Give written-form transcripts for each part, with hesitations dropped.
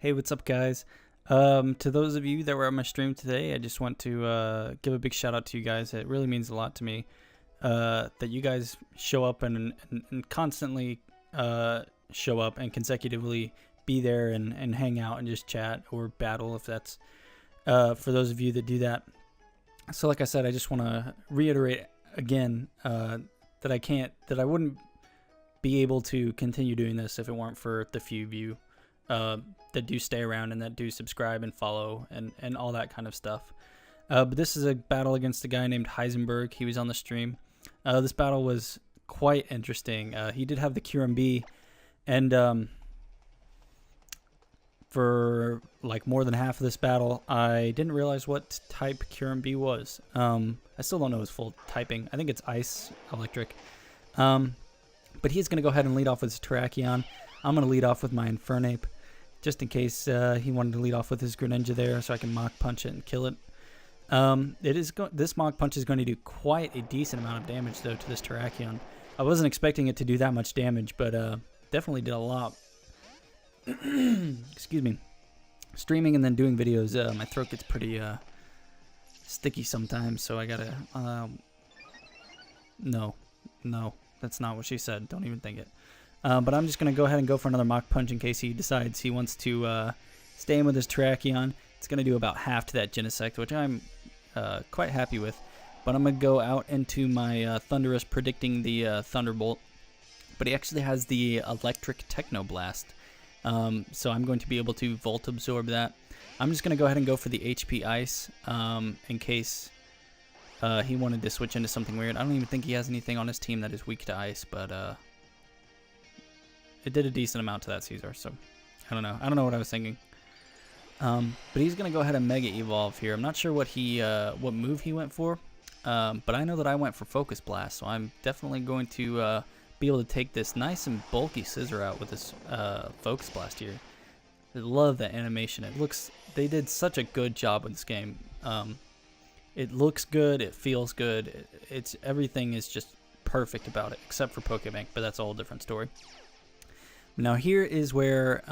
Hey, what's up, guys? To those of you that were on my stream today, I just want to give a big shout out to you guys. It really means a lot to me that you guys show up and constantly show up and consecutively be there and hang out and just chat or battle if that's for those of you that do that. So like I said, I just want to reiterate again that I wouldn't be able to continue doing this if it weren't for the few of you that do stay around and that do subscribe and follow and all that kind of stuff. But this is a battle against a guy named Heisenburg. He was on the stream. This battle was quite interesting. He did have the QMB, and for like more than half of this battle, I didn't realize what type QMB was. I still don't know his full typing. I think it's ice electric. But he's going to go ahead and lead off with his Terrakion. I'm going to lead off with my Infernape, just in case he wanted to lead off with his Greninja there, so I can Mach Punch it and kill it. This Mach Punch is going to do quite a decent amount of damage, though, to this Terrakion. I wasn't expecting it to do that much damage, but definitely did a lot. Excuse me. Streaming and then doing videos, my throat gets pretty sticky sometimes, so I gotta... No, that's not what she said. Don't even think it. But I'm just going to go ahead and go for another Mach Punch in case he decides he wants to stay in with his Terrakion. It's going to do about half to that Genesect, which I'm quite happy with. But I'm going to go out into my Thundurus, predicting the Thunderbolt. But he actually has the Electric Technoblast. So I'm going to be able to Volt Absorb that. I'm just going to go ahead and go for the HP Ice in case he wanted to switch into something weird. I don't even think he has anything on his team that is weak to Ice, but... it did a decent amount to that Caesar, so I don't know. I don't know what I was thinking. But he's gonna go ahead and Mega Evolve here. I'm not sure what what move he went for, but I know that I went for Focus Blast, so I'm definitely going to be able to take this nice and bulky Scissor out with this Focus Blast here. I love that animation. They did such a good job with this game. It looks good. It feels good. Everything is just perfect about it, except for Pokebank, but that's a whole different story. Now here is where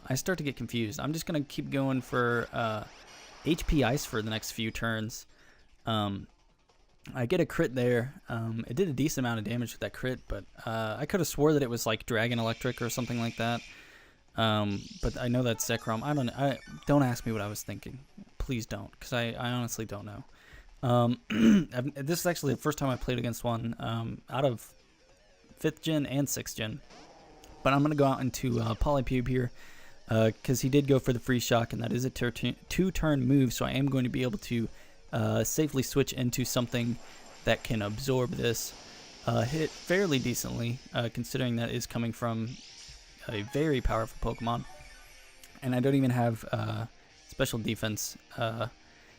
I start to get confused. I'm just going to keep going for HP Ice for the next few turns. I get a crit there. It did a decent amount of damage with that crit, but I could have swore that it was like Dragon Electric or something like that. But I know that's Zekrom. Don't ask me what I was thinking. Please don't, because I honestly don't know. This is actually the first time I played against one out of 5th gen and 6th gen. But I'm going to go out into Polypube here because he did go for the Free Shock, and that is a two-turn move, so I am going to be able to safely switch into something that can absorb this, hit fairly decently, considering that is coming from a very powerful Pokemon. And I don't even have special defense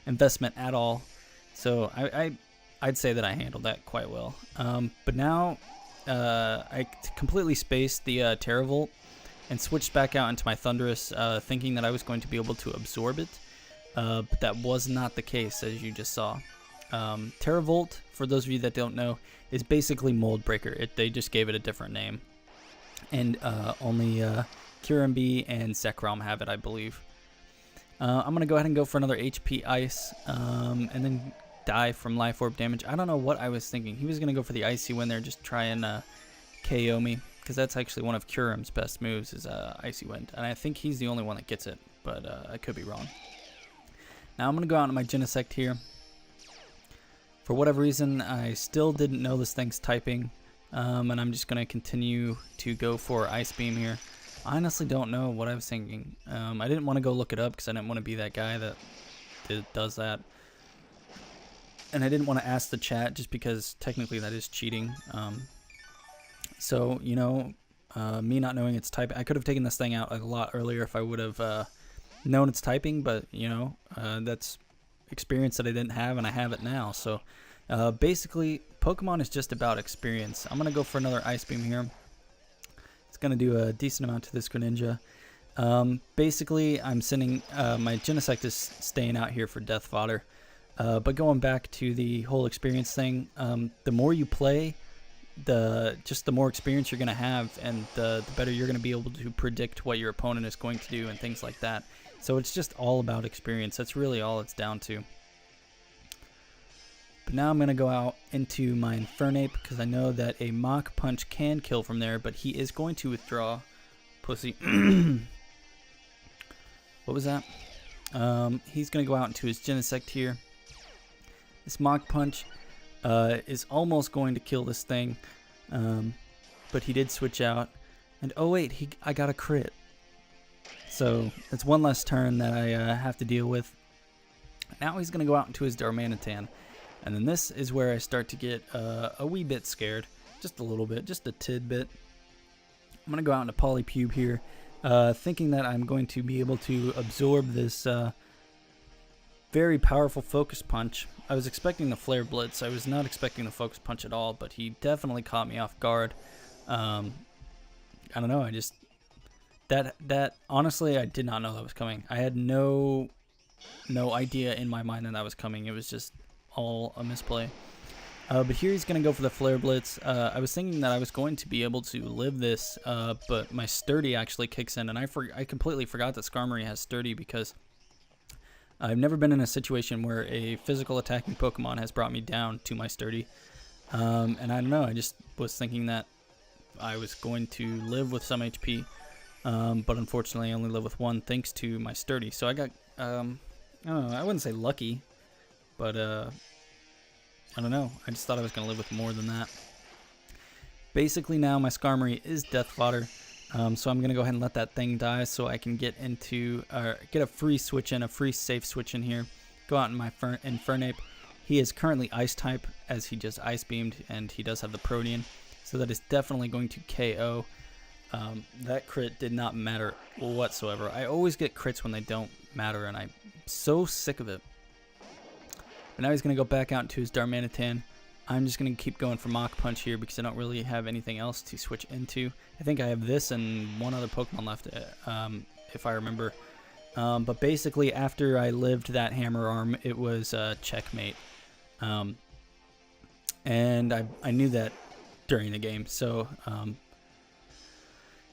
investment at all, so I'd say that I handled that quite well. But now... I completely spaced the Terravolt and switched back out into my Thundurus, thinking that I was going to be able to absorb it, but that was not the case, as you just saw. Terravolt, for those of you that don't know, is basically Mold Breaker. They just gave it a different name, and only QMB and Zekrom have it, I believe. I'm going to go ahead and go for another HP Ice, and then... die from Life Orb damage. I don't know what I was thinking. He was going to go for the Icy Wind there, just try and KO me, because that's actually one of Kyurem's best moves is Icy Wind, and I think he's the only one that gets it, but I could be wrong. Now I'm going to go out into my Genesect here. For whatever reason, I still didn't know this thing's typing, and I'm just going to continue to go for Ice Beam here. I honestly don't know what I was thinking. I didn't want to go look it up because I didn't want to be that guy that does that. And I didn't want to ask the chat just because technically that is cheating. So, you know, me not knowing its typing, I could have taken this thing out a lot earlier if I would have known its typing, but, you know, that's experience that I didn't have, and I have it now. So, basically, Pokemon is just about experience. I'm going to go for another Ice Beam here. It's going to do a decent amount to this Greninja. Basically, I'm sending, my Genesect is staying out here for Death Fodder. But going back to the whole experience thing, the more you play, just the more experience you're going to have, and the better you're going to be able to predict what your opponent is going to do and things like that. So it's just all about experience. That's really all it's down to. But now I'm going to go out into my Infernape because I know that a Mach Punch can kill from there, but he is going to withdraw. Pussy. What was that? He's going to go out into his Genesect here. This Mach Punch is almost going to kill this thing, but he did switch out. And oh wait, I got a crit. So that's one less turn that I have to deal with. Now he's going to go out into his Darmanitan. And then this is where I start to get a wee bit scared. Just a little bit, just a tidbit. I'm going to go out into Polypube here, thinking that I'm going to be able to absorb this very powerful Focus Punch. I was expecting the Flare Blitz. I was not expecting the Focus Punch at all, but he definitely caught me off guard. I don't know, that honestly, I did not know that was coming. I had no idea in my mind that was coming. It was just all a misplay. But here he's going to go for the Flare Blitz. I was thinking that I was going to be able to live this, but my Sturdy actually kicks in, and I completely forgot that Skarmory has Sturdy because I've never been in a situation where a physical attacking Pokemon has brought me down to my Sturdy. And I don't know, I just was thinking that I was going to live with some HP, but unfortunately I only live with one thanks to my Sturdy. So I got, I don't know, I wouldn't say lucky, but I don't know, I just thought I was going to live with more than that. Basically now my Skarmory is death fodder, so I'm going to go ahead and let that thing die so I can get into, get a free switch in, a free safe switch in here, go out in my Infernape. He is currently Ice type as he just Ice Beamed, and he does have the Protean. So that is definitely going to KO. That crit did not matter whatsoever. I always get crits when they don't matter, and I'm so sick of it. But now he's going to go back out into his Darmanitan. I'm just going to keep going for Mach Punch here because I don't really have anything else to switch into. I think I have this and one other Pokemon left, if I remember. But basically, after I lived that Hammer Arm, it was checkmate. And I knew that during the game, so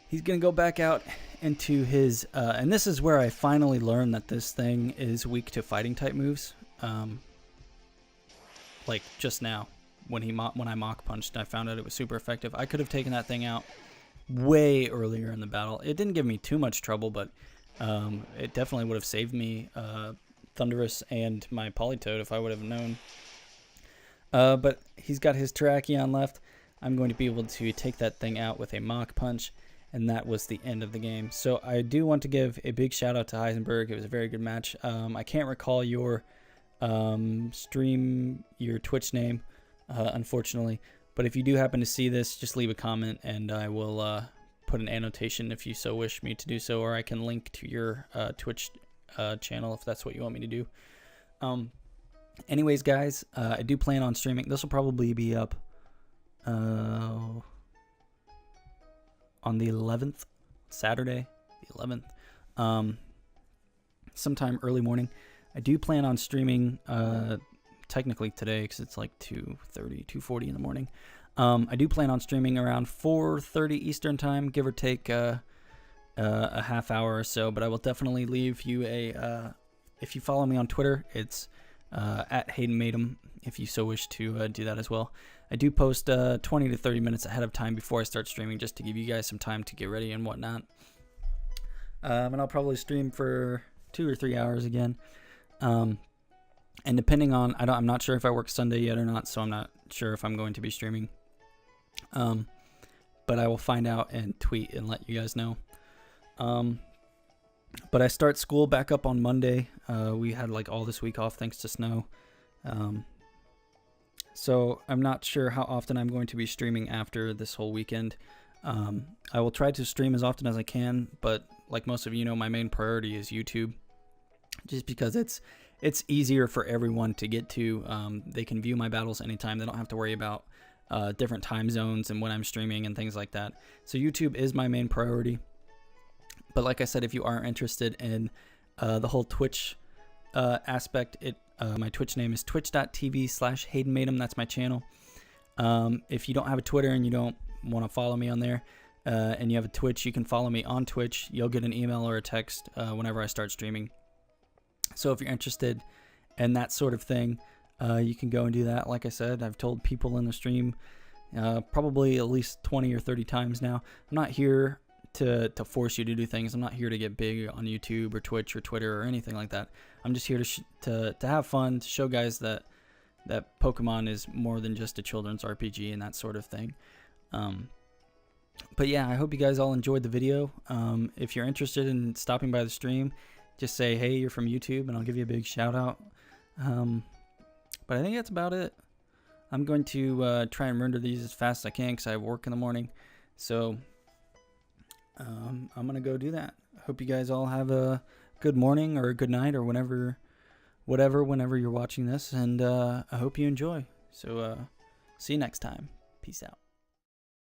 he's gonna go back out into his and this is where I finally learned that this thing is weak to fighting type moves, like just now when I Mach Punched, I found out it was super effective. I could have taken that thing out way earlier in the battle. It didn't give me too much trouble, but it definitely would have saved me Thundurus and my Politoed if I would have known. But he's got his Terrakion left. I'm going to be able to take that thing out with a Mach Punch, and that was the end of the game. So I do want to give a big shout out to Heisenburg. It was a very good match. I can't recall your stream, your Twitch name, unfortunately. But if you do happen to see this, just leave a comment, and I will put an annotation if you so wish me to do so, or I can link to your Twitch channel if that's what you want me to do. Anyways, guys, I do plan on streaming. This will probably be up on the 11th, Saturday, the 11th, sometime early morning. I do plan on streaming technically today because it's like 2:40 in the morning. I do plan on streaming around 4:30 Eastern time, give or take a half hour or so, but I will definitely leave you if you follow me on Twitter, it's at Hayden Matum, if you so wish to do that as well. I do post 20 to 30 minutes ahead of time before I start streaming, just to give you guys some time to get ready and whatnot. And I'll probably stream for 2 or 3 hours again. And depending on, I'm not sure if I work Sunday yet or not, so I'm not sure if I'm going to be streaming. But I will find out and tweet and let you guys know. But I start school back up on Monday. We had like all this week off thanks to snow. So I'm not sure how often I'm going to be streaming after this whole weekend. I will try to stream as often as I can, but like most of you know, my main priority is YouTube. Just because it's easier for everyone to get to. They can view my battles anytime. They don't have to worry about different time zones and when I'm streaming and things like that. So YouTube is my main priority. But like I said, if you are interested in the whole Twitch aspect, my Twitch name is twitch.tv/HaydenMatum. That's my channel. If you don't have a Twitter and you don't want to follow me on there, and you have a Twitch, you can follow me on Twitch. You'll get an email or a text whenever I start streaming. So if you're interested in that sort of thing, you can go and do that. Like I said, I've told people in the stream probably at least 20 or 30 times now. I'm not here to force you to do things. I'm not here to get big on YouTube or Twitch or Twitter or anything like that. I'm just here to have fun, to show guys that Pokemon is more than just a children's RPG and that sort of thing. But yeah, I hope you guys all enjoyed the video. If you're interested in stopping by the stream, just say, hey, you're from YouTube, and I'll give you a big shout out. But I think that's about it. I'm going to try and render these as fast as I can because I have work in the morning. So I'm going to go do that. I hope you guys all have a good morning or a good night or whenever you're watching this. And I hope you enjoy. So see you next time. Peace out.